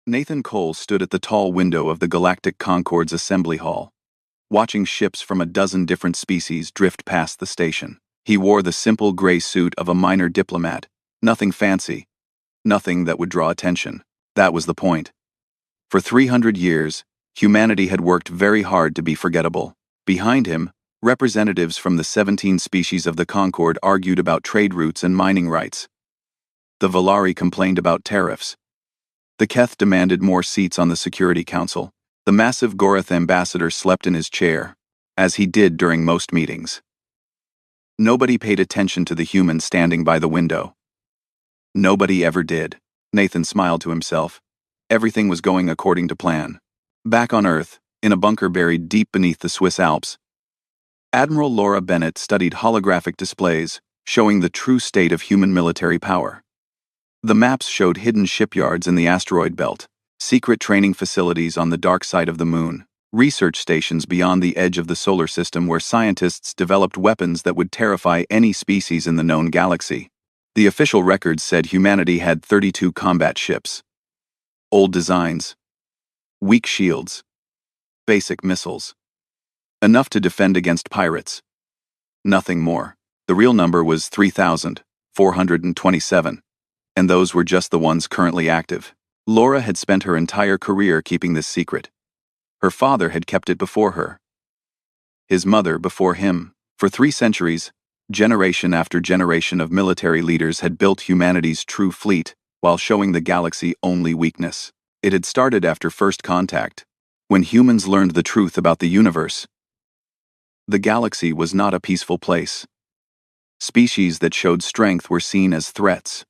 Nathan Cole stood at the tall window of the Galactic Concorde's assembly hall, watching ships from a dozen different species drift past the station. He wore the simple gray suit of a minor diplomat, nothing fancy, nothing that would draw attention. That was the point. For 300 years, humanity had worked very hard to be forgettable. Behind him, representatives from the 17 species of the Concorde argued about trade routes and mining rights. The Valari complained about tariffs. The Keth demanded more seats on the Security Council. The massive Gorath ambassador slept in his chair, as he did during most meetings. Nobody paid attention to the human standing by the window. Nobody ever did. Nathan smiled to himself. Everything was going according to plan. Back on Earth, in a bunker buried deep beneath the Swiss Alps, Admiral Laura Bennett studied holographic displays showing the true state of human military power. The maps showed hidden shipyards in the asteroid belt, secret training facilities on the dark side of the moon, research stations beyond the edge of the solar system where scientists developed weapons that would terrify any species in the known galaxy. The official records said humanity had 32 combat ships. Old designs, weak shields, basic missiles. Enough to defend against pirates. Nothing more. The real number was 3,427, and those were just the ones currently active. Laura had spent her entire career keeping this secret. Her father had kept it before her. His mother before him. For 3 centuries, generation after generation of military leaders had built humanity's true fleet while showing the galaxy only weakness. It had started after first contact, when humans learned the truth about the universe. The galaxy was not a peaceful place. Species that showed strength were seen as threats.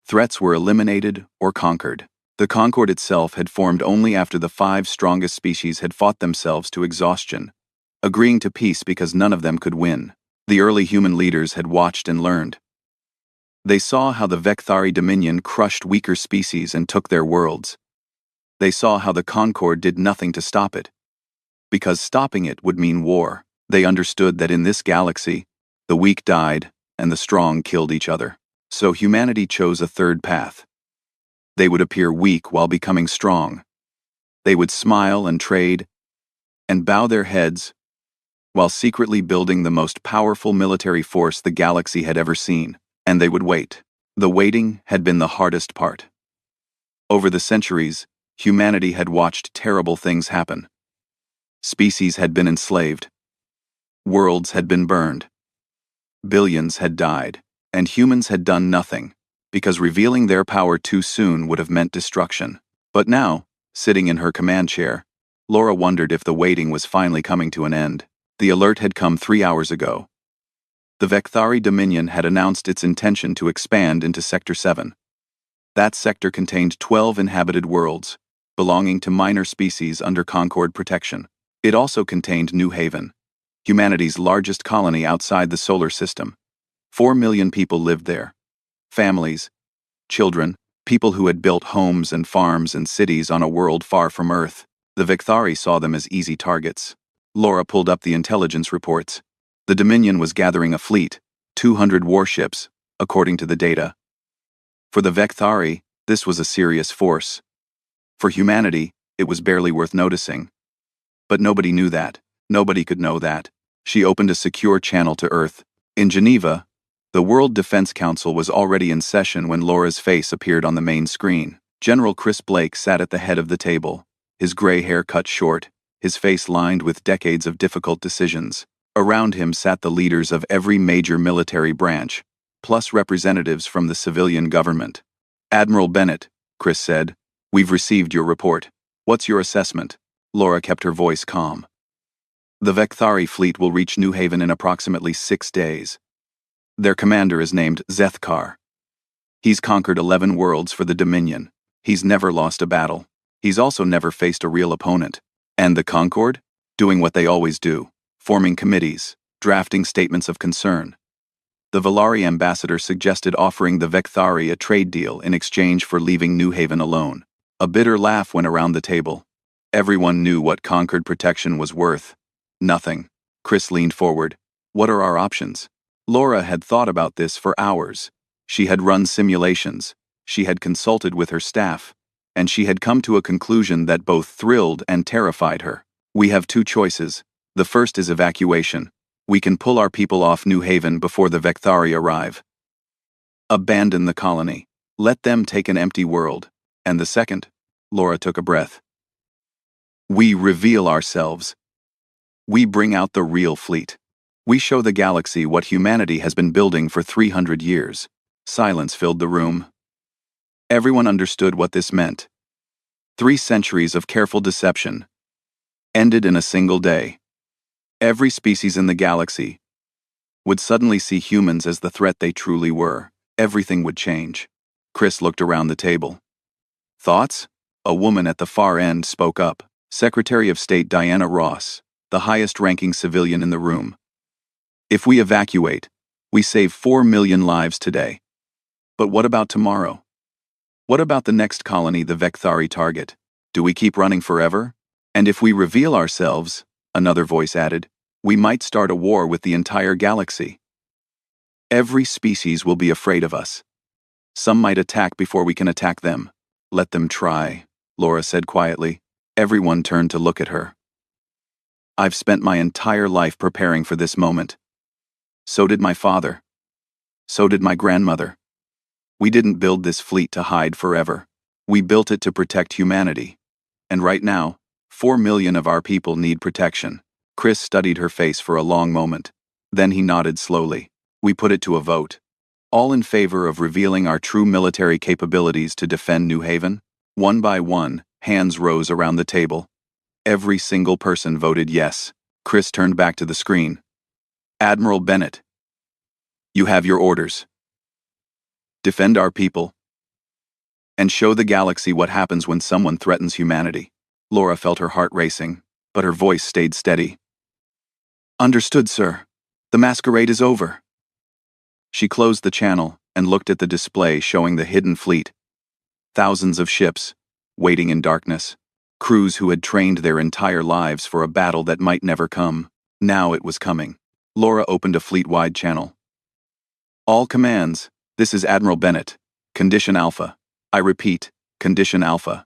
Threats were eliminated or conquered. The Concorde itself had formed only after the 5 strongest species had fought themselves to exhaustion, agreeing to peace because none of them could win. The early human leaders had watched and learned. They saw how the Vecthari Dominion crushed weaker species and took their worlds. They saw how the Concorde did nothing to stop it, because stopping it would mean war. They understood that in this galaxy, the weak died and the strong killed each other. So humanity chose a third path. They would appear weak while becoming strong. They would smile and trade and bow their heads while secretly building the most powerful military force the galaxy had ever seen. And they would wait. The waiting had been the hardest part. Over the centuries, humanity had watched terrible things happen. Species had been enslaved. Worlds had been burned. Billions had died, and humans had done nothing, because revealing their power too soon would have meant destruction. But now, sitting in her command chair, Laura wondered if the waiting was finally coming to an end. The alert had come 3 hours ago. The Vecthari Dominion had announced its intention to expand into Sector 7. That sector contained 12 inhabited worlds, belonging to minor species under Concorde protection. It also contained New Haven, humanity's largest colony outside the solar system. 4 million people lived there. Families, children, people who had built homes and farms and cities on a world far from Earth. The Vecthari saw them as easy targets. Laura pulled up the intelligence reports. The Dominion was gathering a fleet, 200 warships, according to the data. For the Vecthari, this was a serious force. For humanity, it was barely worth noticing. But nobody knew that. Nobody could know that. She opened a secure channel to Earth. In Geneva, the World Defense Council was already in session when Laura's face appeared on the main screen. General Chris Blake sat at the head of the table, his gray hair cut short, his face lined with decades of difficult decisions. Around him sat the leaders of every major military branch, plus representatives from the civilian government. "Admiral Bennett," Chris said, "we've received your report. What's your assessment?" Laura kept her voice calm. "The Vecthari fleet will reach New Haven in approximately 6 days. Their commander is named Zethkar. He's conquered 11 worlds for the Dominion. He's never lost a battle. He's also never faced a real opponent. And the Concorde? Doing what they always do. Forming committees, drafting statements of concern. The Valari ambassador suggested offering the Vecthari a trade deal in exchange for leaving New Haven alone. A bitter laugh went around the table. Everyone knew what Concorde protection was worth. Nothing. Chris leaned forward. "What are our options?" Laura had thought about this for hours. She had run simulations. She had consulted with her staff. and she had come to a conclusion that both thrilled and terrified her. We have two choices. The first is evacuation. We can pull our people off New Haven before the Vekthari arrive. Abandon the colony. Let them take an empty world. And the second? Laura took a breath. We reveal ourselves. We bring out the real fleet. We show the galaxy what humanity has been building for 300 years. Silence filled the room. Everyone understood what this meant. 3 centuries of careful deception ended in a single day. Every species in the galaxy would suddenly see humans as the threat they truly were. Everything would change. Chris looked around the table. Thoughts? A woman at the far end spoke up. Secretary of State Diana Ross, the highest-ranking civilian in the room. If we evacuate, we save 4 million lives today. But what about tomorrow? What about the next colony the Vekthari target? Do we keep running forever? And if we reveal ourselves, another voice added, we might start a war with the entire galaxy. Every species will be afraid of us. Some might attack before we can attack them. Let them try, Laura said quietly. Everyone turned to look at her. I've spent my entire life preparing for this moment. So did my father. So did my grandmother. We didn't build this fleet to hide forever. We built it to protect humanity. And right now, 4 million of our people need protection. Chris studied her face for a long moment. Then he nodded slowly. We put it to a vote. All in favor of revealing our true military capabilities to defend New Haven? One by one, hands rose around the table. Every single person voted yes. Chris turned back to the screen. Admiral Bennett, you have your orders. Defend our people. And show the galaxy what happens when someone threatens humanity. Laura felt her heart racing, but her voice stayed steady. Understood, sir. The masquerade is over. She closed the channel and looked at the display showing the hidden fleet. Thousands of ships, waiting in darkness. Crews who had trained their entire lives for a battle that might never come. Now it was coming. Laura opened a fleet-wide channel. All commands, this is Admiral Bennett. Condition Alpha. I repeat, Condition Alpha.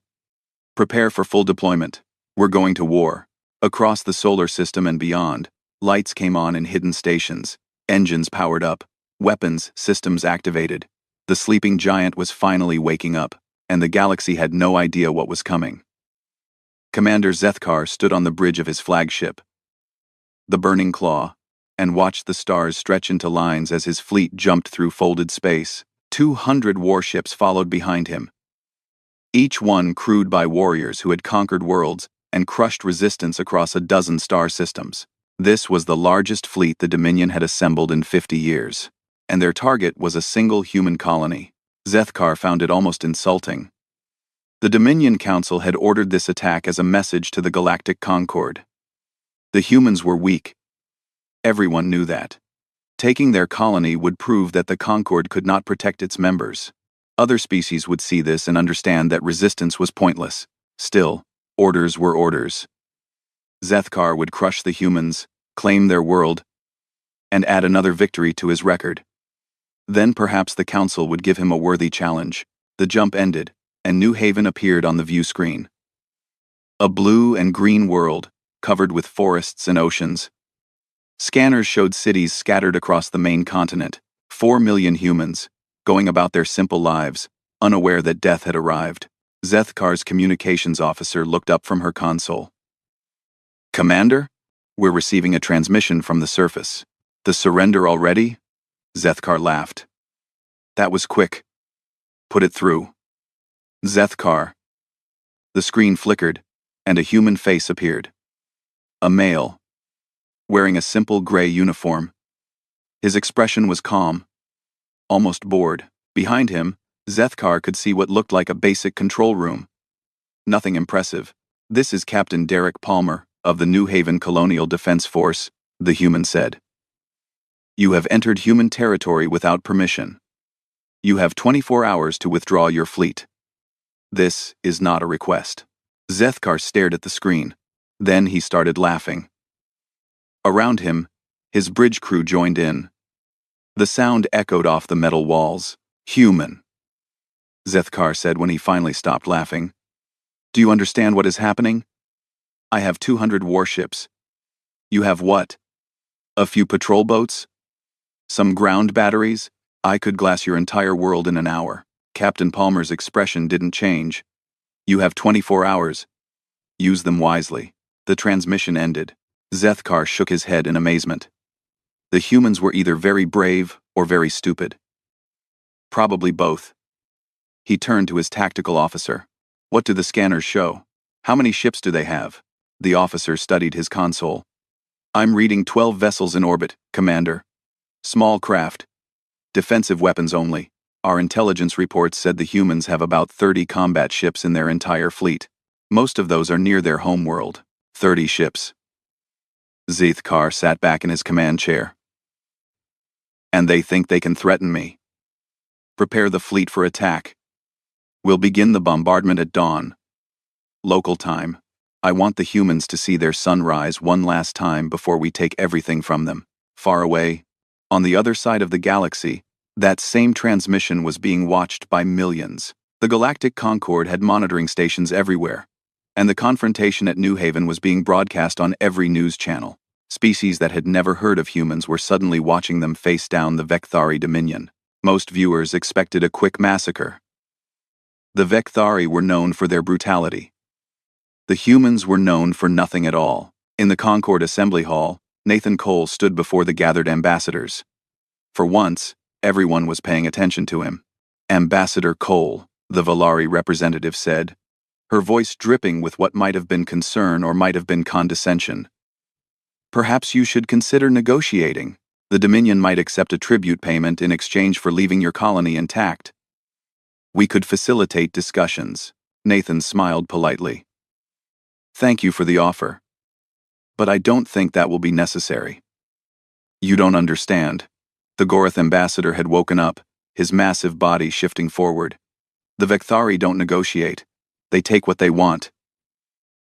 Prepare for full deployment. We're going to war. Across the solar system and beyond, lights came on in hidden stations, engines powered up, weapons systems activated. The sleeping giant was finally waking up, and the galaxy had no idea what was coming. Commander Zethkar stood on the bridge of his flagship, the Burning Claw, and watched the stars stretch into lines as his fleet jumped through folded space. 200 warships followed behind him, each one crewed by warriors who had conquered worlds and crushed resistance across a dozen star systems. This was the largest fleet the Dominion had assembled in 50 years, and their target was a single human colony. Zethkar found it almost insulting. The Dominion Council had ordered this attack as a message to the Galactic Concord. The humans were weak. Everyone knew that. Taking their colony would prove that the Concord could not protect its members. Other species would see this and understand that resistance was pointless. Still, orders were orders. Zethkar would crush the humans, claim their world, and add another victory to his record. Then perhaps the Council would give him a worthy challenge. The jump ended, and New Haven appeared on the view screen. A blue and green world, covered with forests and oceans. Scanners showed cities scattered across the main continent. 4 million humans, going about their simple lives, unaware that death had arrived. Zethkar's communications officer looked up from her console. Commander, we're receiving a transmission from the surface. The surrender already? Zethkar laughed. That was quick. Put it through. Zethkar. The screen flickered, and a human face appeared. A male, wearing a simple gray uniform. His expression was calm, almost bored. Behind him, Zethkar could see what looked like a basic control room. Nothing impressive. This is Captain Derek Palmer, of the New Haven Colonial Defense Force, the human said. You have entered human territory without permission. You have 24 hours to withdraw your fleet. This is not a request. Zethkar stared at the screen. Then he started laughing. Around him, his bridge crew joined in. The sound echoed off the metal walls. Human, Zethkar said when he finally stopped laughing. Do you understand what is happening? I have 200 warships. You have what? A few patrol boats? Some ground batteries? I could glass your entire world in an hour. Captain Palmer's expression didn't change. You have 24 hours. Use them wisely. The transmission ended. Zethkar shook his head in amazement. The humans were either very brave or very stupid. Probably both. He turned to his tactical officer. What do the scanners show? How many ships do they have? The officer studied his console. I'm reading 12 vessels in orbit, Commander. Small craft. Defensive weapons only. Our intelligence reports said the humans have about 30 combat ships in their entire fleet. Most of those are near their homeworld. 30 ships. Zethkar sat back in his command chair. And they think they can threaten me. Prepare the fleet for attack. We'll begin the bombardment at dawn. Local time. I want the humans to see their sun rise one last time before we take everything from them. Far away, on the other side of the galaxy, that same transmission was being watched by millions. The Galactic Concord had monitoring stations everywhere, and the confrontation at New Haven was being broadcast on every news channel. Species that had never heard of humans were suddenly watching them face down the Vekthari Dominion. Most viewers expected a quick massacre. The Vekthari were known for their brutality. The humans were known for nothing at all. In the Concord Assembly Hall, Nathan Cole stood before the gathered ambassadors. For once, everyone was paying attention to him. Ambassador Cole, the Valari representative said, her voice dripping with what might have been concern or might have been condescension. Perhaps you should consider negotiating. The Dominion might accept a tribute payment in exchange for leaving your colony intact. We could facilitate discussions. Nathan smiled politely. Thank you for the offer. But I don't think that will be necessary. You don't understand. The Gorath ambassador had woken up, his massive body shifting forward. The Vekthari don't negotiate. They take what they want.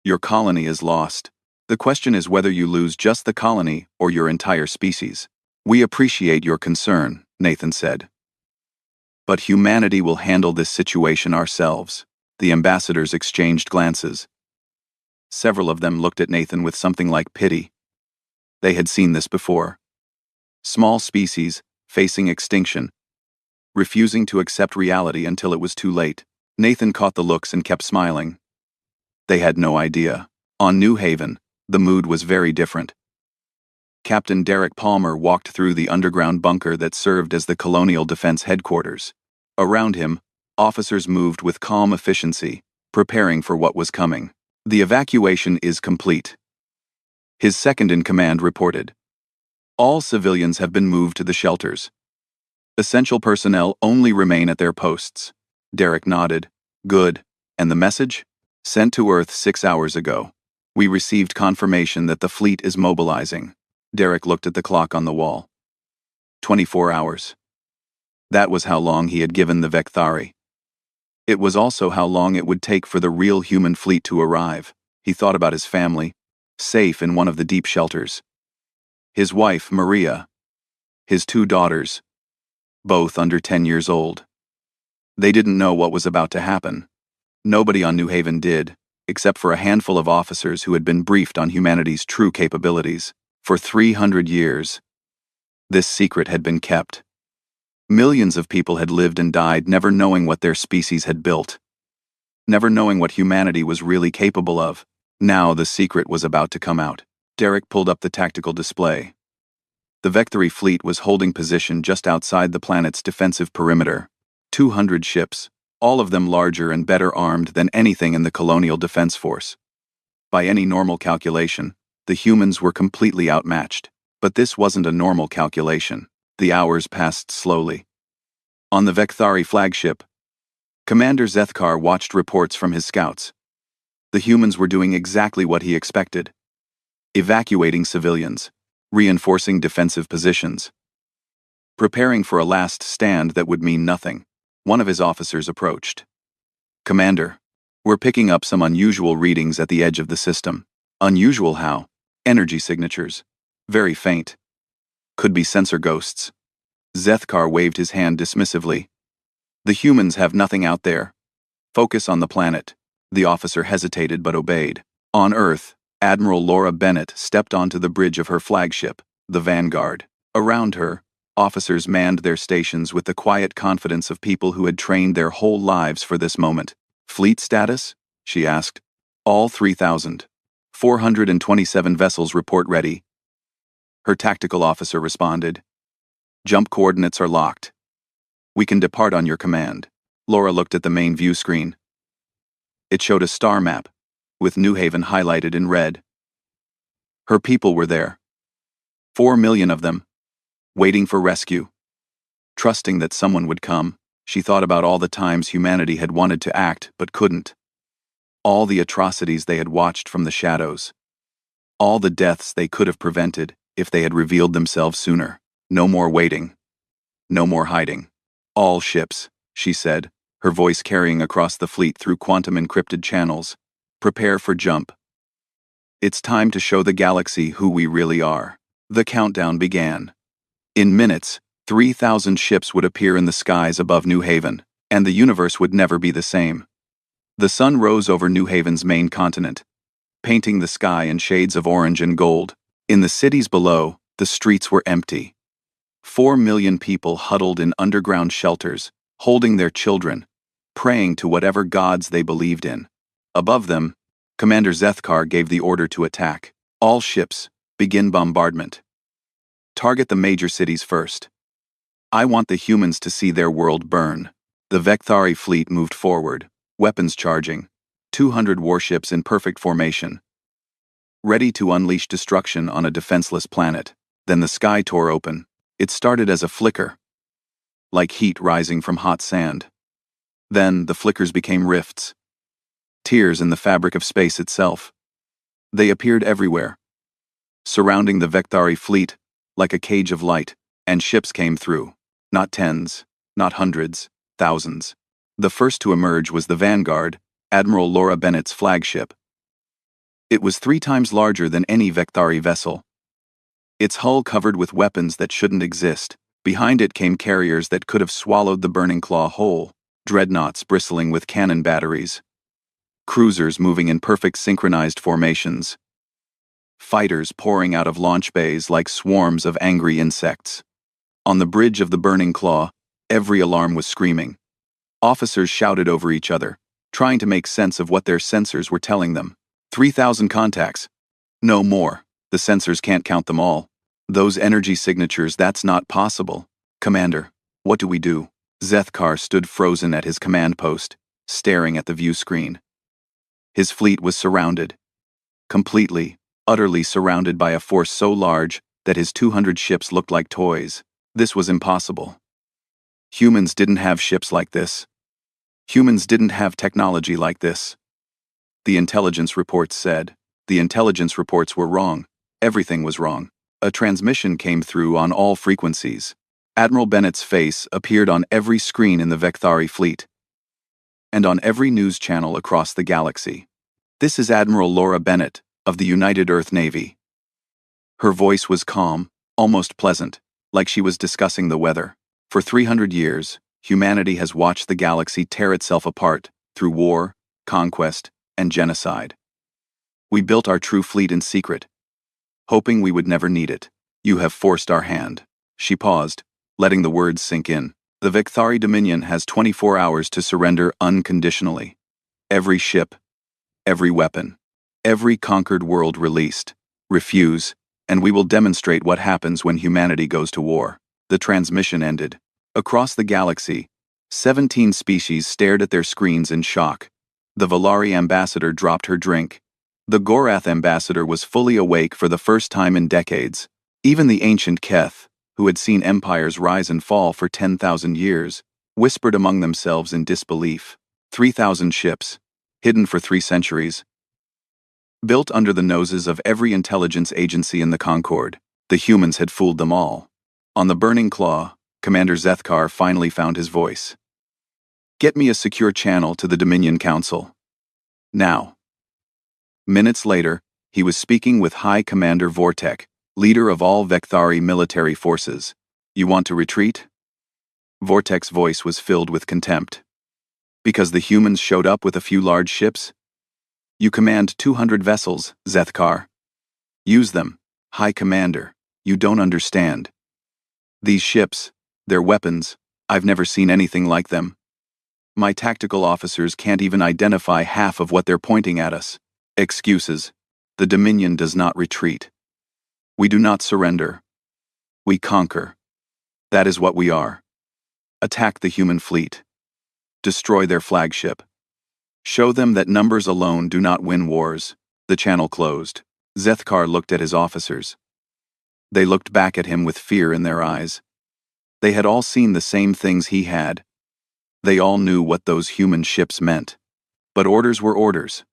Your colony is lost. The question is whether you lose just the colony or your entire species. We appreciate your concern, Nathan said. But humanity will handle this situation ourselves. The ambassadors exchanged glances. Several of them looked at Nathan with something like pity. They had seen this before. Small species, facing extinction, refusing to accept reality until it was too late. Nathan caught the looks and kept smiling. They had no idea. On New Haven, the mood was very different. Captain Derek Palmer walked through the underground bunker that served as the Colonial Defense Headquarters. Around him, officers moved with calm efficiency, preparing for what was coming. The evacuation is complete. His second-in-command reported. All civilians have been moved to the shelters. Essential personnel only remain at their posts. Derek nodded. Good. And the message? Sent to Earth 6 hours ago. We received confirmation that the fleet is mobilizing. Derek looked at the clock on the wall. 24 hours. That was how long he had given the Vekthari. It was also how long it would take for the real human fleet to arrive. He thought about his family, safe in one of the deep shelters. His wife, Maria. His 2 daughters, both under 10 years old. They didn't know what was about to happen. Nobody on New Haven did, except for a handful of officers who had been briefed on humanity's true capabilities. For 300 years, this secret had been kept. Millions of people had lived and died never knowing what their species had built, never knowing what humanity was really capable of. Now the secret was about to come out. Derek pulled up the tactical display. The Vekthari fleet was holding position just outside the planet's defensive perimeter. 200 ships, all of them larger and better armed than anything in the Colonial Defense Force. By any normal calculation, the humans were completely outmatched. But this wasn't a normal calculation. The hours passed slowly. On the Vekthari flagship, Commander Zethkar watched reports from his scouts. The humans were doing exactly what he expected. Evacuating civilians, reinforcing defensive positions, preparing for a last stand that would mean nothing. One of his officers approached. Commander, we're picking up some unusual readings at the edge of the system. Unusual how? Energy signatures. Very faint. Could be sensor ghosts. Zethkar waved his hand dismissively. The humans have nothing out there. Focus on the planet. The officer hesitated but obeyed. On Earth, Admiral Laura Bennett stepped onto the bridge of her flagship, the Vanguard. Around her, officers manned their stations with the quiet confidence of people who had trained their whole lives for this moment. Fleet status? She asked. All 3,427 vessels report ready. Her tactical officer responded. Jump coordinates are locked. We can depart on your command. Laura looked at the main view screen. It showed a star map, with New Haven highlighted in red. Her people were there. 4 million of them, waiting for rescue. Trusting that someone would come, she thought about all the times humanity had wanted to act but couldn't. All the atrocities they had watched from the shadows. All the deaths they could have prevented if they had revealed themselves sooner. No more waiting. No more hiding. All ships, she said, her voice carrying across the fleet through quantum-encrypted channels. Prepare for jump. It's time to show the galaxy who we really are. The countdown began. In minutes, 3,000 ships would appear in the skies above New Haven, and the universe would never be the same. The sun rose over New Haven's main continent, painting the sky in shades of orange and gold. In the cities below, the streets were empty. 4 million people huddled in underground shelters, holding their children, praying to whatever gods they believed in. Above them, Commander Zethkar gave the order to attack. All ships, begin bombardment. Target the major cities first. I want the humans to see their world burn. The Vekthari fleet moved forward, weapons charging, 200 warships in perfect formation, ready to unleash destruction on a defenseless planet. Then the sky tore open. It started as a flicker, like heat rising from hot sand. Then the flickers became rifts, tears in the fabric of space itself. They appeared everywhere, surrounding the Vekthari fleet like a cage of light, and ships came through. Not tens, not hundreds, thousands. The first to emerge was the Vanguard, Admiral Laura Bennett's flagship. It was 3 times larger than any Vekthari vessel. Its hull covered with weapons that shouldn't exist. Behind it came carriers that could have swallowed the Burning Claw whole, dreadnoughts bristling with cannon batteries, cruisers moving in perfect synchronized formations, fighters pouring out of launch bays like swarms of angry insects. On the bridge of the Burning Claw, every alarm was screaming. Officers shouted over each other, trying to make sense of what their sensors were telling them. 3,000 contacts. No more. The sensors can't count them all. Those energy signatures, that's not possible. Commander, what do we do? Zethkar stood frozen at his command post, staring at the view screen. His fleet was surrounded. Completely, utterly surrounded by a force so large that his 200 ships looked like toys. This was impossible. Humans didn't have ships like this. Humans didn't have technology like this. The intelligence reports said. The intelligence reports were wrong. Everything was wrong. A transmission came through on all frequencies. Admiral Bennett's face appeared on every screen in the Vekthari fleet, and on every news channel across the galaxy. This is Admiral Laura Bennett, of the United Earth Navy. Her voice was calm, almost pleasant, like she was discussing the weather. For 300 years, humanity has watched the galaxy tear itself apart through war, conquest, and genocide. We built our true fleet in secret, hoping we would never need it. You have forced our hand. She paused, letting the words sink in. The Vekthari Dominion has 24 hours to surrender unconditionally. Every ship, every weapon, every conquered world released. Refuse, and we will demonstrate what happens when humanity goes to war. The transmission ended. Across the galaxy, 17 species stared at their screens in shock. The Valari ambassador dropped her drink. The Gorath ambassador was fully awake for the first time in decades. Even the ancient Keth, who had seen empires rise and fall for 10,000 years, whispered among themselves in disbelief. 3,000 ships, hidden for 3 centuries, built under the noses of every intelligence agency in the Concord. The humans had fooled them all. On the Burning Claw, Commander Zethkar finally found his voice. Get me a secure channel to the Dominion Council. Now. Minutes later, he was speaking with High Commander Vortek, leader of all Vekthari military forces. You want to retreat? Vortek's voice was filled with contempt. Because the humans showed up with a few large ships, You command 200 vessels, Zethkar. Use them. High Commander, you don't understand. These ships, their weapons, I've never seen anything like them. My tactical officers can't even identify half of what they're pointing at us. Excuses. The Dominion does not retreat. We do not surrender. We conquer. That is what we are. Attack the human fleet. Destroy their flagship. Show them that numbers alone do not win wars. The channel closed. Zethkar looked at his officers. They looked back at him with fear in their eyes. They had all seen the same things he had. They all knew what those human ships meant. But orders were orders.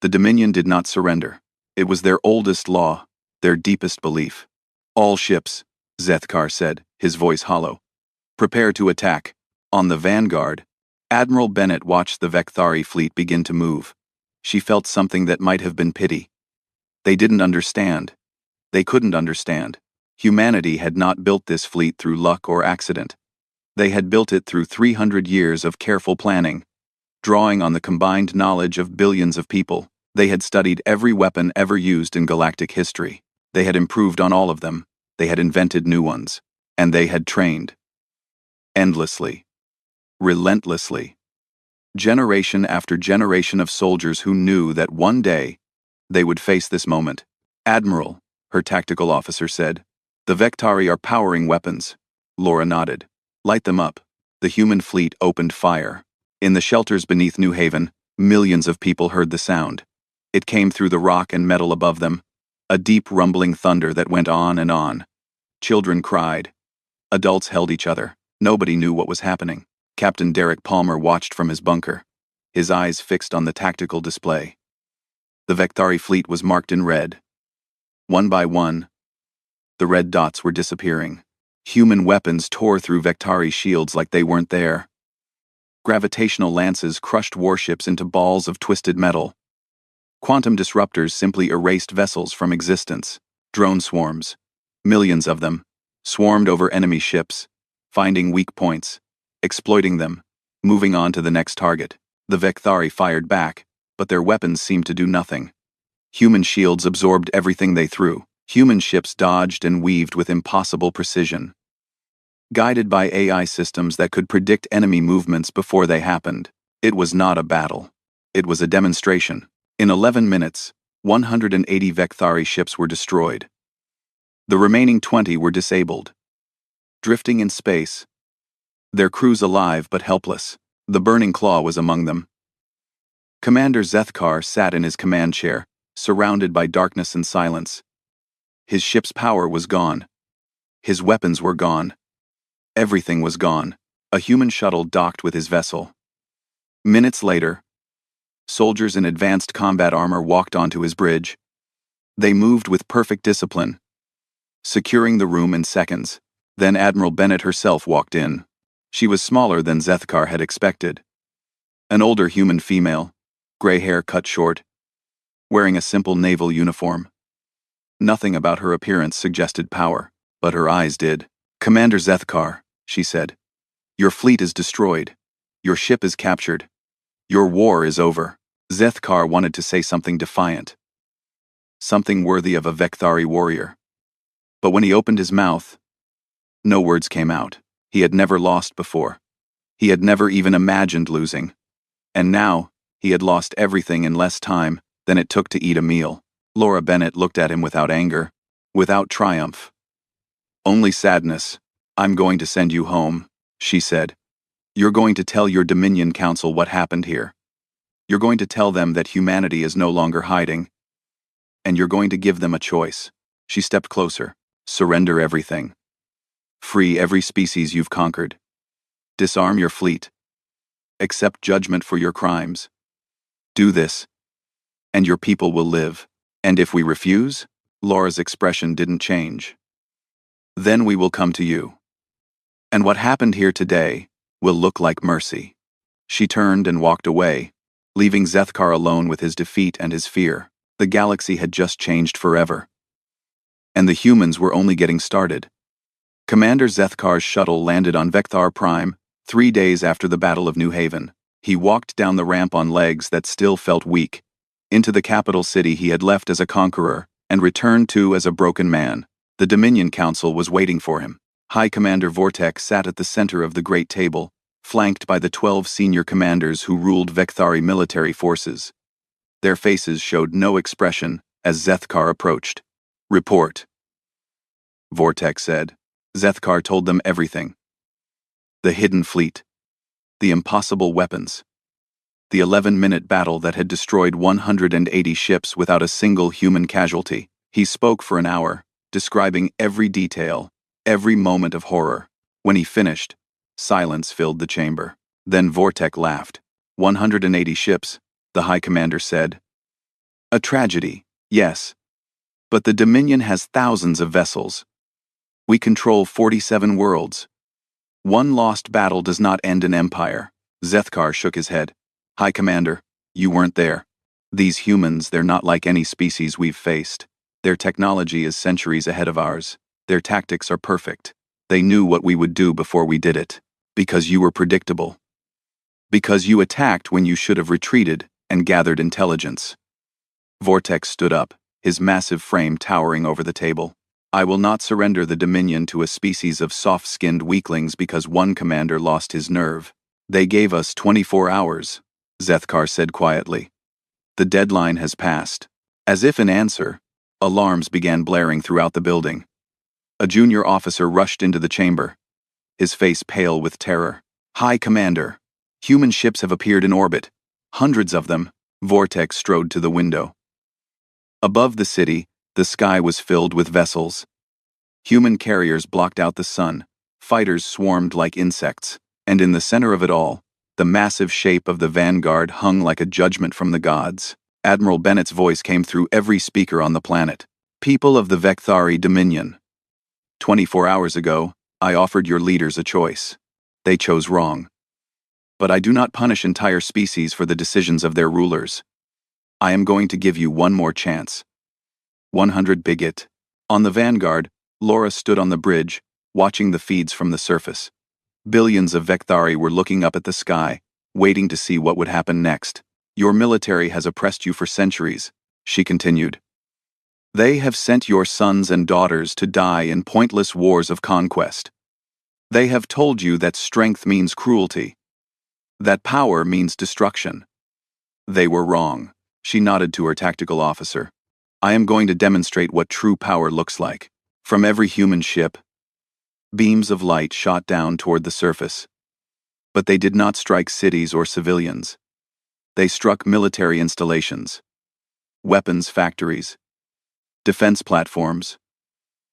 The Dominion did not surrender. It was their oldest law, their deepest belief. All ships, Zethkar said, his voice hollow. Prepare to attack. On the vanguard, Admiral Bennett watched the Vekthari fleet begin to move. She felt something that might have been pity. They didn't understand. They couldn't understand. Humanity had not built this fleet through luck or accident. They had built it through 300 years of careful planning. Drawing on the combined knowledge of billions of people, they had studied every weapon ever used in galactic history. They had improved on all of them. They had invented new ones. And they had trained. Endlessly. Relentlessly. Generation after generation of soldiers who knew that one day they would face this moment. Admiral, her tactical officer said, the Vekthari are powering weapons. Laura nodded. Light them up. The human fleet opened fire. In the shelters beneath New Haven, millions of people heard the sound. It came through the rock and metal above them, a deep rumbling thunder that went on and on. Children cried. Adults held each other. Nobody knew what was happening. Captain Derek Palmer watched from his bunker, his eyes fixed on the tactical display. The Vekthari fleet was marked in red. One by one, the red dots were disappearing. Human weapons tore through Vekthari shields like they weren't there. Gravitational lances crushed warships into balls of twisted metal. Quantum disruptors simply erased vessels from existence. Drone swarms, millions of them, swarmed over enemy ships, finding weak points, exploiting them, moving on to the next target. The Vekthari fired back, but their weapons seemed to do nothing. Human shields absorbed everything they threw. Human ships dodged and weaved with impossible precision. Guided by AI systems that could predict enemy movements before they happened. It was not a battle. It was a demonstration. In 11 minutes, 180 Vekthari ships were destroyed. The remaining 20 were disabled. Drifting in space. Their crews alive but helpless. The Burning Claw was among them. Commander Zethkar sat in his command chair, surrounded by darkness and silence. His ship's power was gone. His weapons were gone. Everything was gone. A human shuttle docked with his vessel. Minutes later, soldiers in advanced combat armor walked onto his bridge. They moved with perfect discipline, securing the room in seconds. Then Admiral Bennett herself walked in. She was smaller than Zethkar had expected. An older human female, gray hair cut short, wearing a simple naval uniform. Nothing about her appearance suggested power, but her eyes did. Commander Zethkar, she said, your fleet is destroyed. Your ship is captured. Your war is over. Zethkar wanted to say something defiant, something worthy of a Vekthari warrior. But when he opened his mouth, no words came out. He had never lost before. He had never even imagined losing. And now, he had lost everything in less time than it took to eat a meal. Laura Bennett looked at him without anger, without triumph. Only sadness. I'm going to send you home, she said. You're going to tell your Dominion Council what happened here. You're going to tell them that humanity is no longer hiding. And you're going to give them a choice. She stepped closer. Surrender everything. Free every species you've conquered. Disarm your fleet. Accept judgment for your crimes. Do this, and your people will live. And if we refuse, Laura's expression didn't change. Then we will come to you. And what happened here today will look like mercy. She turned and walked away, leaving Zethkar alone with his defeat and his fear. The galaxy had just changed forever. And the humans were only getting started. Commander Zethkar's shuttle landed on Vekthar Prime 3 days after the Battle of New Haven. He walked down the ramp on legs that still felt weak, Into the capital city he had left as a conqueror, and returned to as a broken man. The Dominion Council was waiting for him. High Commander Vortex sat at the center of the great table, flanked by the 12 senior commanders who ruled Vekthari military forces. Their faces showed no expression as Zethkar approached. "Report," Vortex said. Zethkar told them everything. The hidden fleet. The impossible weapons. The 11-minute battle that had destroyed 180 ships without a single human casualty. He spoke for an hour, describing every detail, every moment of horror. When he finished, silence filled the chamber. Then Vortex laughed. 180 ships, the High Commander said. A tragedy, yes. But the Dominion has thousands of vessels. We control 47 worlds. One lost battle does not end an empire. Zethkar shook his head. High Commander, you weren't there. These humans, they're not like any species we've faced. Their technology is centuries ahead of ours. Their tactics are perfect. They knew what we would do before we did it. Because you were predictable. Because you attacked when you should have retreated and gathered intelligence. Vortex stood up, his massive frame towering over the table. I will not surrender the Dominion to a species of soft-skinned weaklings because one commander lost his nerve. They gave us 24 hours, Zethkar said quietly. The deadline has passed. As if in answer, alarms began blaring throughout the building. A junior officer rushed into the chamber, his face pale with terror. High Commander, human ships have appeared in orbit. Hundreds of them. Vortex strode to the window. Above the city, the sky was filled with vessels. Human carriers blocked out the sun, fighters swarmed like insects, and in the center of it all, the massive shape of the Vanguard hung like a judgment from the gods. Admiral Bennett's voice came through every speaker on the planet. People of the Vekthari Dominion. 24 hours ago, I offered your leaders a choice. They chose wrong. But I do not punish entire species for the decisions of their rulers. I am going to give you one more chance. 100 bigot. On the Vanguard, Laura stood on the bridge, watching the feeds from the surface. Billions of Vekthari were looking up at the sky, waiting to see what would happen next. Your military has oppressed you for centuries, she continued. They have sent your sons and daughters to die in pointless wars of conquest. They have told you that strength means cruelty, that power means destruction. They were wrong. She nodded to her tactical officer. I am going to demonstrate what true power looks like. From every human ship, beams of light shot down toward the surface. But they did not strike cities or civilians. They struck military installations, weapons factories, defense platforms,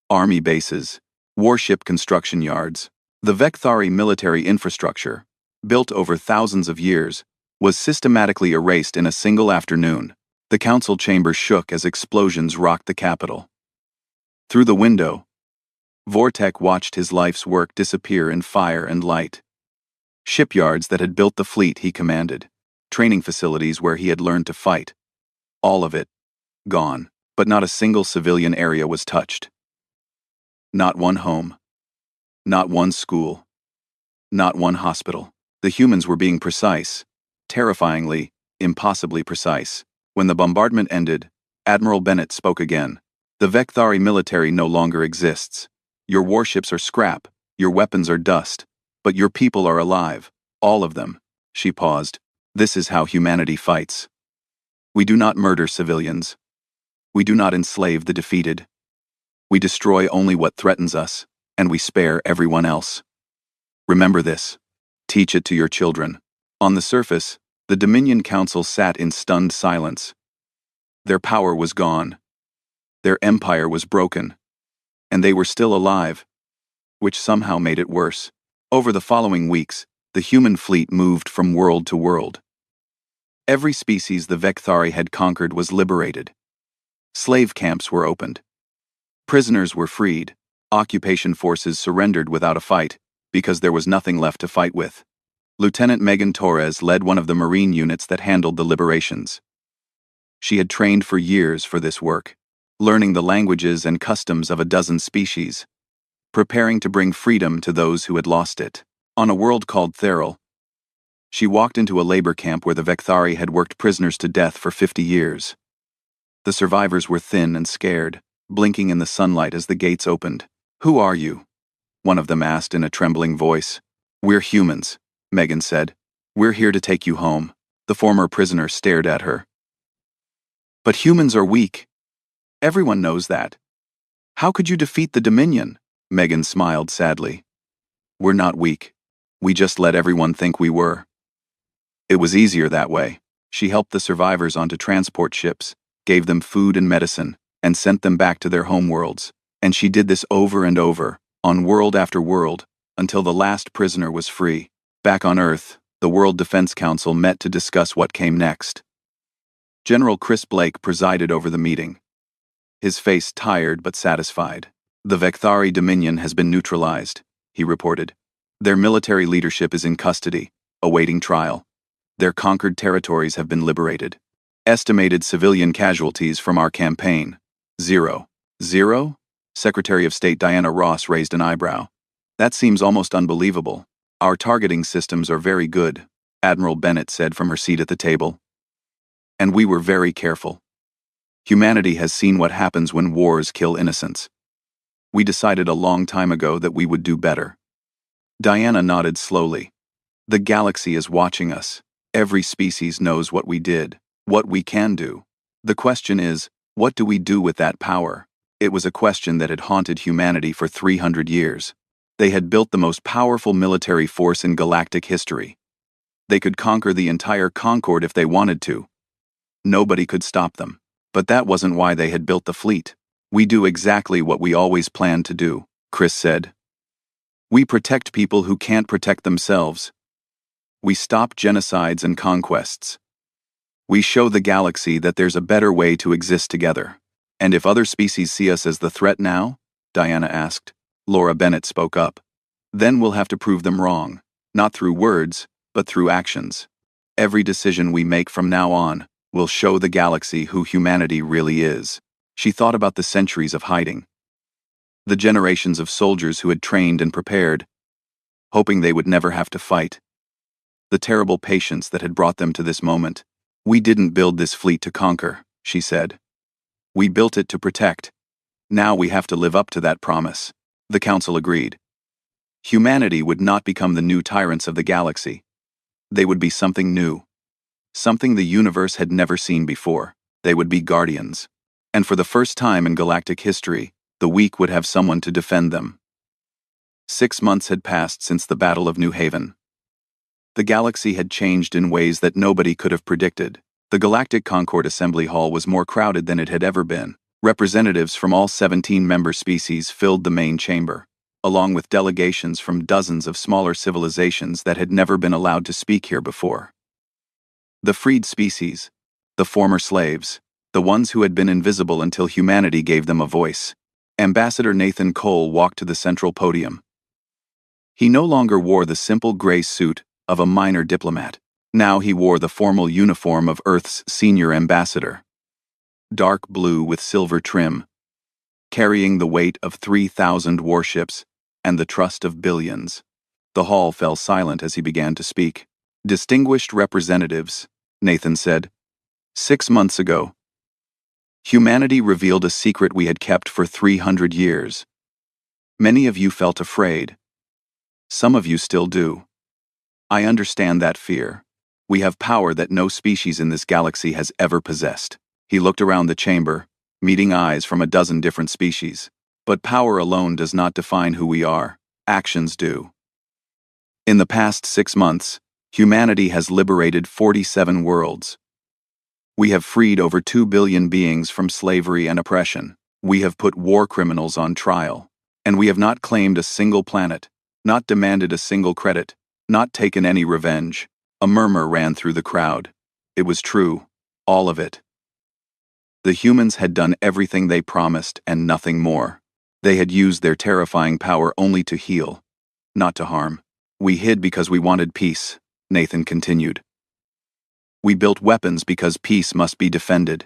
army bases, warship construction yards. The Vekthari military infrastructure, built over thousands of years, was systematically erased in a single afternoon. The council chamber shook as explosions rocked the capital. Through the window, Vortex watched his life's work disappear in fire and light. Shipyards that had built the fleet he commanded, training facilities where he had learned to fight. All of it, gone, but not a single civilian area was touched. Not one home. Not one school. Not one hospital. The humans were being precise, terrifyingly, impossibly precise. When the bombardment ended, Admiral Bennett spoke again. The Vekthari military no longer exists. Your warships are scrap, your weapons are dust, but your people are alive, all of them. She paused. This is how humanity fights. We do not murder civilians. We do not enslave the defeated. We destroy only what threatens us, and we spare everyone else. Remember this. Teach it to your children. On the surface, the Dominion Council sat in stunned silence. Their power was gone. Their empire was broken. And they were still alive, which somehow made it worse. Over the following weeks, the human fleet moved from world to world. Every species the Vekthari had conquered was liberated. Slave camps were opened. Prisoners were freed. Occupation forces surrendered without a fight, because there was nothing left to fight with. Lieutenant Megan Torres led one of the Marine units that handled the liberations. She had trained for years for this work, learning the languages and customs of a dozen species, preparing to bring freedom to those who had lost it. On a world called Theral, She walked into a labor camp where the Vekthari had worked prisoners to death for 50 years. The survivors were thin and scared, blinking in the sunlight as the gates opened. "Who are you?" one of them asked in a trembling voice. "We're humans," Megan said. "We're here to take you home." The former prisoner stared at her. "But humans are weak. Everyone knows that. How could you defeat the Dominion?" Megan smiled sadly. "We're not weak. We just let everyone think we were. It was easier that way." She helped the survivors onto transport ships, gave them food and medicine, and sent them back to their homeworlds. And she did this over and over, on world after world, until the last prisoner was free. Back on Earth, the World Defense Council met to discuss what came next. General Chris Blake presided over the meeting, his face tired but satisfied. "The Vekthari Dominion has been neutralized," he reported. "Their military leadership is in custody, awaiting trial. Their conquered territories have been liberated. Estimated civilian casualties from our campaign: 0. 0? Secretary of State Diana Ross raised an eyebrow. "That seems almost unbelievable." "Our targeting systems are very good," Admiral Bennett said from her seat at the table. "And we were very careful. Humanity has seen what happens when wars kill innocents. We decided a long time ago that we would do better." Diana nodded slowly. "The galaxy is watching us. Every species knows what we did, what we can do. The question is, what do we do with that power?" It was a question that had haunted humanity for 300 years. They had built the most powerful military force in galactic history. They could conquer the entire Concord if they wanted to. Nobody could stop them. But that wasn't why they had built the fleet. "We do exactly what we always planned to do," Chris said. "We protect people who can't protect themselves. We stop genocides and conquests. We show the galaxy that there's a better way to exist together." "And if other species see us as the threat now?" Diana asked. Laura Bennett spoke up. "Then we'll have to prove them wrong, not through words, but through actions. Every decision we make from now on will show the galaxy who humanity really is." She thought about the centuries of hiding, the generations of soldiers who had trained and prepared, hoping they would never have to fight, the terrible patience that had brought them to this moment. "We didn't build this fleet to conquer," she said. "We built it to protect. Now we have to live up to that promise." The council agreed. Humanity would not become the new tyrants of the galaxy. They would be something new. Something the universe had never seen before. They would be guardians. And for the first time in galactic history, the weak would have someone to defend them. 6 months had passed since the Battle of New Haven. The galaxy had changed in ways that nobody could have predicted. The Galactic Concord Assembly Hall was more crowded than it had ever been. Representatives from all 17 member species filled the main chamber, along with delegations from dozens of smaller civilizations that had never been allowed to speak here before. The freed species, the former slaves, the ones who had been invisible until humanity gave them a voice. Ambassador Nathan Cole walked to the central podium. He no longer wore the simple gray suit of a minor diplomat. Now he wore the formal uniform of Earth's senior ambassador. Dark blue with silver trim, carrying the weight of 3,000 warships and the trust of billions. The hall fell silent as he began to speak. "Distinguished representatives," Nathan said, 6 months ago, humanity revealed a secret we had kept for 300 years. Many of you felt afraid. Some of you still do. I understand that fear. We have power that no species in this galaxy has ever possessed." He looked around the chamber, meeting eyes from a dozen different species. "But power alone does not define who we are. Actions do. In the past 6 months, humanity has liberated 47 worlds. We have freed over 2 billion beings from slavery and oppression. We have put war criminals on trial. And we have not claimed a single planet, not demanded a single credit, not taken any revenge." A murmur ran through the crowd. It was true, all of it. The humans had done everything they promised and nothing more. They had used their terrifying power only to heal, not to harm. "We hid because we wanted peace," Nathan continued. "We built weapons because peace must be defended.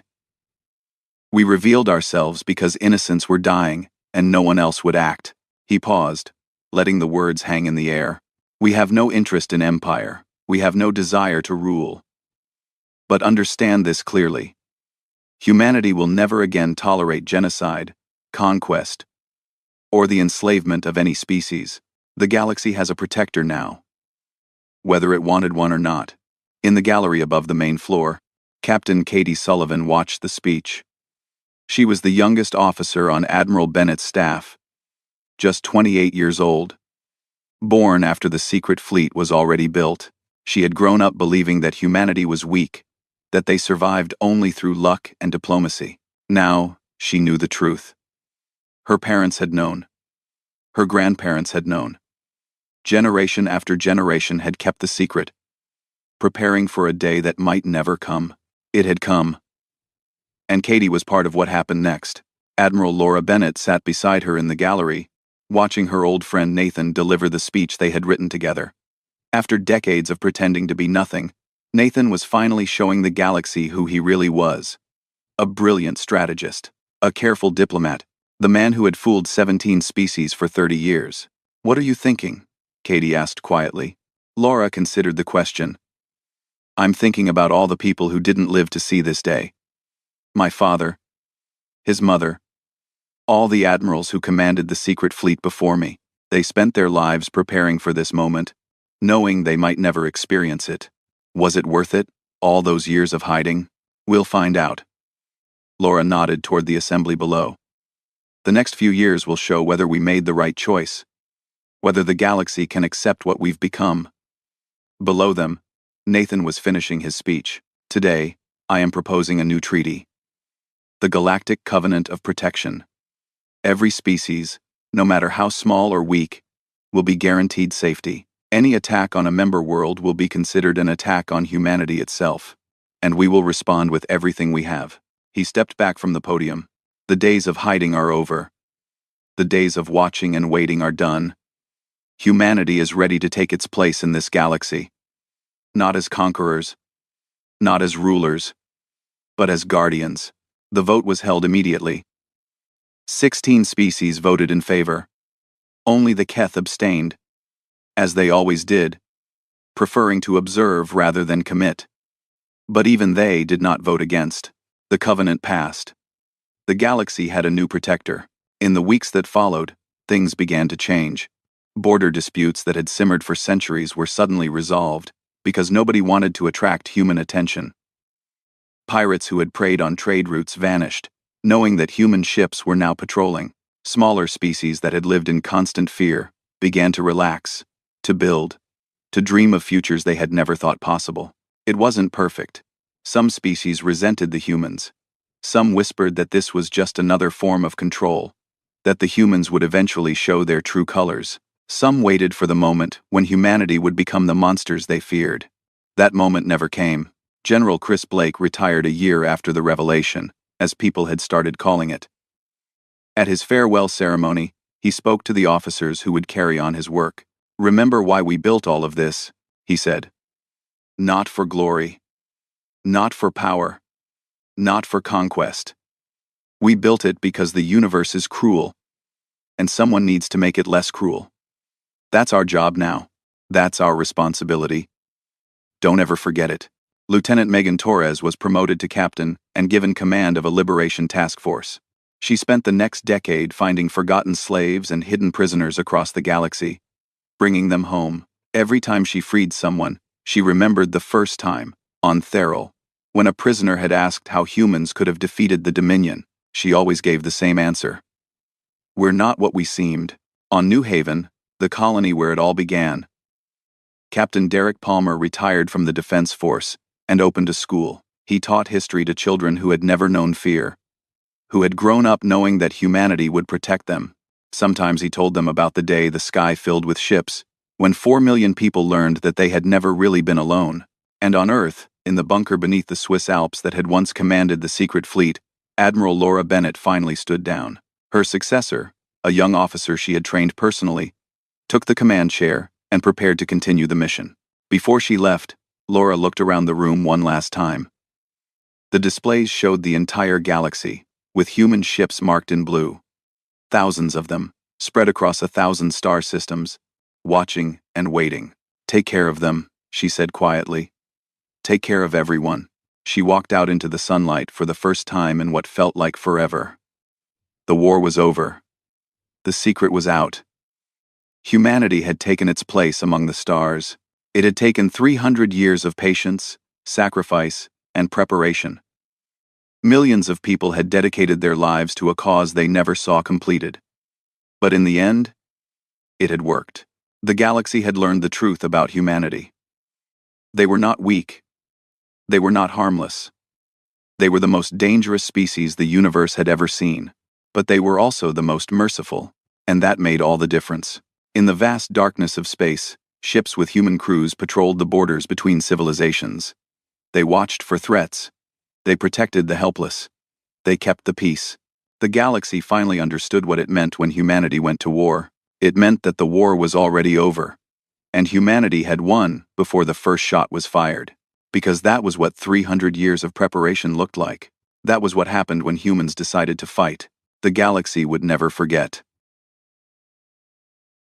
We revealed ourselves because innocents were dying and no one else would act." He paused, letting the words hang in the air. "We have no interest in empire. We have no desire to rule. But understand this clearly. Humanity will never again tolerate genocide, conquest, or the enslavement of any species. The galaxy has a protector now, whether it wanted one or not. In the gallery above the main floor, Captain Katie Sullivan watched the speech. She was the youngest officer on Admiral Bennett's staff, just 28 years old. Born after the secret fleet was already built, she had grown up believing that humanity was weak, that they survived only through luck and diplomacy. Now, she knew the truth. Her parents had known. Her grandparents had known. Generation after generation had kept the secret, preparing for a day that might never come. It had come. And Katie was part of what happened next. Admiral Laura Bennett sat beside her in the gallery, watching her old friend Nathan deliver the speech they had written together. After decades of pretending to be nothing, Nathan was finally showing the galaxy who he really was. A brilliant strategist, a careful diplomat, the man who had fooled 17 species for 30 years. "What are you thinking?" Katie asked quietly. Laura considered the question. "I'm thinking about all the people who didn't live to see this day. My father, his mother, all the admirals who commanded the secret fleet before me. They spent their lives preparing for this moment, knowing they might never experience it. Was it worth it, all those years of hiding? We'll find out." Laura nodded toward the assembly below. "The next few years will show whether we made the right choice, whether the galaxy can accept what we've become." Below them, Nathan was finishing his speech. "Today, I am proposing a new treaty. The Galactic Covenant of Protection. Every species, no matter how small or weak, will be guaranteed safety. Any attack on a member world will be considered an attack on humanity itself, and we will respond with everything we have." He stepped back from the podium. "The days of hiding are over. The days of watching and waiting are done. Humanity is ready to take its place in this galaxy. Not as conquerors, not as rulers, but as guardians." The vote was held immediately. 16 species voted in favor. Only the Keth abstained, as they always did, preferring to observe rather than commit. But even they did not vote against. The covenant passed. The galaxy had a new protector. In the weeks that followed, things began to change. Border disputes that had simmered for centuries were suddenly resolved, because nobody wanted to attract human attention. Pirates who had preyed on trade routes vanished, knowing that human ships were now patrolling. Smaller species that had lived in constant fear began to relax, to build, to dream of futures they had never thought possible. It wasn't perfect. Some species resented the humans. Some whispered that this was just another form of control, that the humans would eventually show their true colors. Some waited for the moment when humanity would become the monsters they feared. That moment never came. General Chris Blake retired a year after the revelation, as people had started calling it. At his farewell ceremony, he spoke to the officers who would carry on his work. "Remember why we built all of this," he said. "Not for glory. Not for power. Not for conquest. We built it because the universe is cruel, and someone needs to make it less cruel. That's our job now. That's our responsibility. Don't ever forget it." Lieutenant Megan Torres was promoted to captain and given command of a liberation task force. She spent the next decade finding forgotten slaves and hidden prisoners across the galaxy, bringing them home. Every time she freed someone, she remembered the first time, on Theral, when a prisoner had asked how humans could have defeated the Dominion. She always gave the same answer. "We're not what we seemed." On New Haven, the colony where it all began, Captain Derek Palmer retired from the Defense Force and opened a school. He taught history to children who had never known fear, who had grown up knowing that humanity would protect them. Sometimes he told them about the day the sky filled with ships, when 4 million people learned that they had never really been alone. And on Earth, in the bunker beneath the Swiss Alps that had once commanded the secret fleet, Admiral Laura Bennett finally stood down. Her successor, a young officer she had trained personally, took the command chair and prepared to continue the mission. Before she left, Laura looked around the room one last time. The displays showed the entire galaxy, with human ships marked in blue. Thousands of them, spread across 1,000 star systems, watching and waiting. "Take care of them," she said quietly. Take care of everyone. She walked out into the sunlight for the first time in what felt like forever. The war was over. The secret was out. Humanity had taken its place among the stars. It had taken 300 years of patience, sacrifice, and preparation. Millions of people had dedicated their lives to a cause they never saw completed. But in the end, it had worked. The galaxy had learned the truth about humanity. They were not weak. They were not harmless. They were the most dangerous species the universe had ever seen. But they were also the most merciful, and that made all the difference. In the vast darkness of space, ships with human crews patrolled the borders between civilizations. They watched for threats. They protected the helpless. They kept the peace. The galaxy finally understood what it meant when humanity went to war. It meant that the war was already over, and humanity had won before the first shot was fired. Because that was what 300 years of preparation looked like. That was what happened when humans decided to fight. The galaxy would never forget.